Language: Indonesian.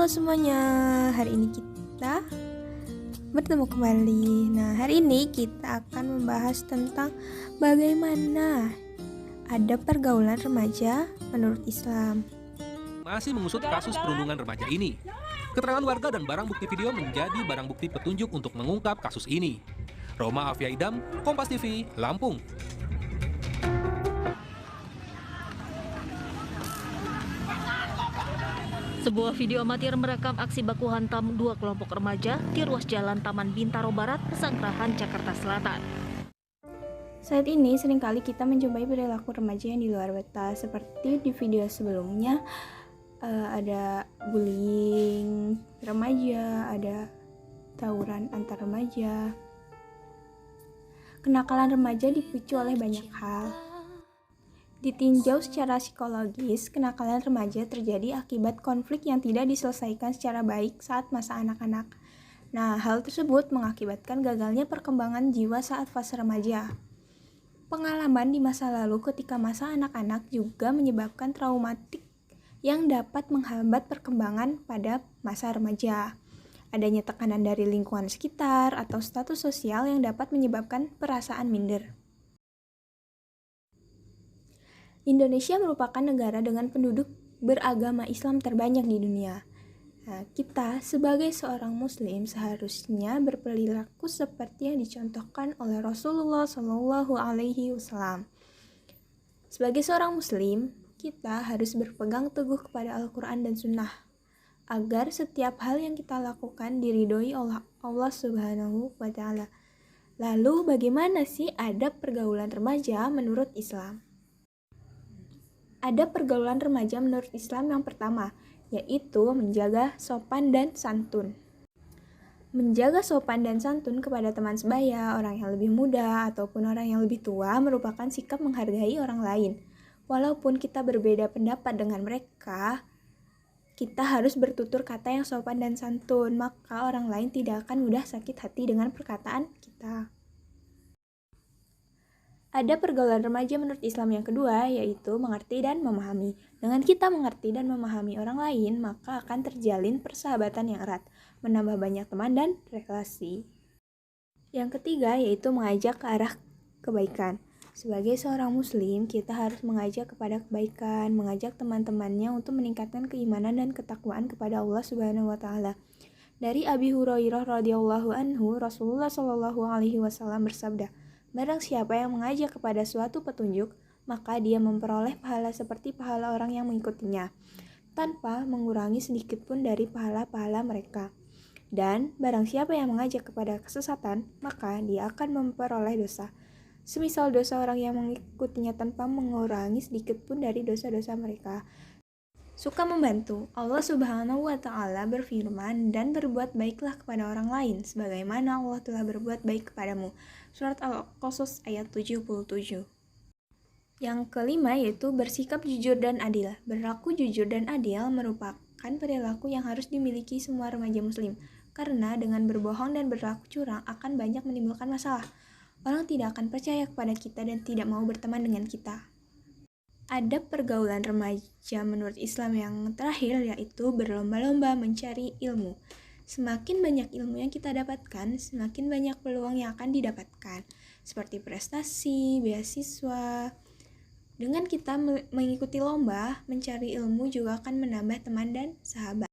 Halo semuanya, hari ini kita bertemu kembali. Nah, hari ini kita akan membahas tentang bagaimana ada pergaulan remaja menurut Islam. Masih mengusut kasus perundungan remaja ini. Keterangan warga dan barang bukti video menjadi barang bukti petunjuk untuk mengungkap kasus ini. Roma Afia Idam, Kompas TV, Lampung. Sebuah video amatir merekam aksi baku hantam dua kelompok remaja di ruas jalan Taman Bintaro Barat, Pesanggerahan, Jakarta Selatan. Saat ini seringkali kita menjumpai perilaku remaja yang di luar batas. Seperti di video sebelumnya, ada bullying remaja, ada tawuran antar remaja. Kenakalan remaja dipicu oleh banyak hal. Ditinjau secara psikologis, kenakalan remaja terjadi akibat konflik yang tidak diselesaikan secara baik saat masa anak-anak. Nah, hal tersebut mengakibatkan gagalnya perkembangan jiwa saat fase remaja. Pengalaman di masa lalu ketika masa anak-anak juga menyebabkan traumatik yang dapat menghambat perkembangan pada masa remaja. Adanya tekanan dari lingkungan sekitar atau status sosial yang dapat menyebabkan perasaan minder. Indonesia merupakan negara dengan penduduk beragama Islam terbanyak di dunia. Nah, kita sebagai seorang muslim seharusnya berperilaku seperti yang dicontohkan oleh Rasulullah Shallallahu Alaihi Wasallam. Sebagai seorang muslim, kita harus berpegang teguh kepada Al-Quran dan Sunnah, agar setiap hal yang kita lakukan diridhoi oleh Allah Subhanahu wa Ta'ala. Lalu bagaimana sih adab pergaulan remaja menurut Islam? Ada pergaulan remaja menurut Islam yang pertama, yaitu menjaga sopan dan santun. Menjaga sopan dan santun kepada teman sebaya, orang yang lebih muda, ataupun orang yang lebih tua merupakan sikap menghargai orang lain. Walaupun kita berbeda pendapat dengan mereka, kita harus bertutur kata yang sopan dan santun, maka orang lain tidak akan mudah sakit hati dengan perkataan kita. Ada pergaulan remaja menurut Islam yang kedua, yaitu mengerti dan memahami. Dengan kita mengerti dan memahami orang lain, maka akan terjalin persahabatan yang erat, menambah banyak teman dan relasi. Yang ketiga, yaitu mengajak ke arah kebaikan. Sebagai seorang muslim, kita harus mengajak kepada kebaikan, mengajak teman-temannya untuk meningkatkan keimanan dan ketakwaan kepada Allah Subhanahu wa Ta'ala. Dari Abi Hurairah radhiyallahu anhu, Rasulullah Shallallahu alaihi wasallam bersabda, "Barang siapa yang mengajak kepada suatu petunjuk, maka dia memperoleh pahala seperti pahala orang yang mengikutinya, tanpa mengurangi sedikit pun dari pahala-pahala mereka. Dan barang siapa yang mengajak kepada kesesatan, maka dia akan memperoleh dosa semisal dosa orang yang mengikutinya tanpa mengurangi sedikit pun dari dosa-dosa mereka." Suka membantu. Allah Subhanahu wa Ta'ala berfirman, "Dan berbuat baiklah kepada orang lain sebagaimana Allah telah berbuat baik kepadamu." Surat Al-Qasas ayat 77. Yang kelima yaitu bersikap jujur dan adil. Berlaku jujur dan adil merupakan perilaku yang harus dimiliki semua remaja muslim, karena dengan berbohong dan berlaku curang akan banyak menimbulkan masalah. Orang tidak akan percaya kepada kita dan tidak mau berteman dengan kita. Ada pergaulan remaja menurut Islam yang terakhir, yaitu berlomba-lomba mencari ilmu. Semakin banyak ilmu yang kita dapatkan, semakin banyak peluang yang akan didapatkan, seperti prestasi, beasiswa. Dengan kita mengikuti lomba, mencari ilmu juga akan menambah teman dan sahabat.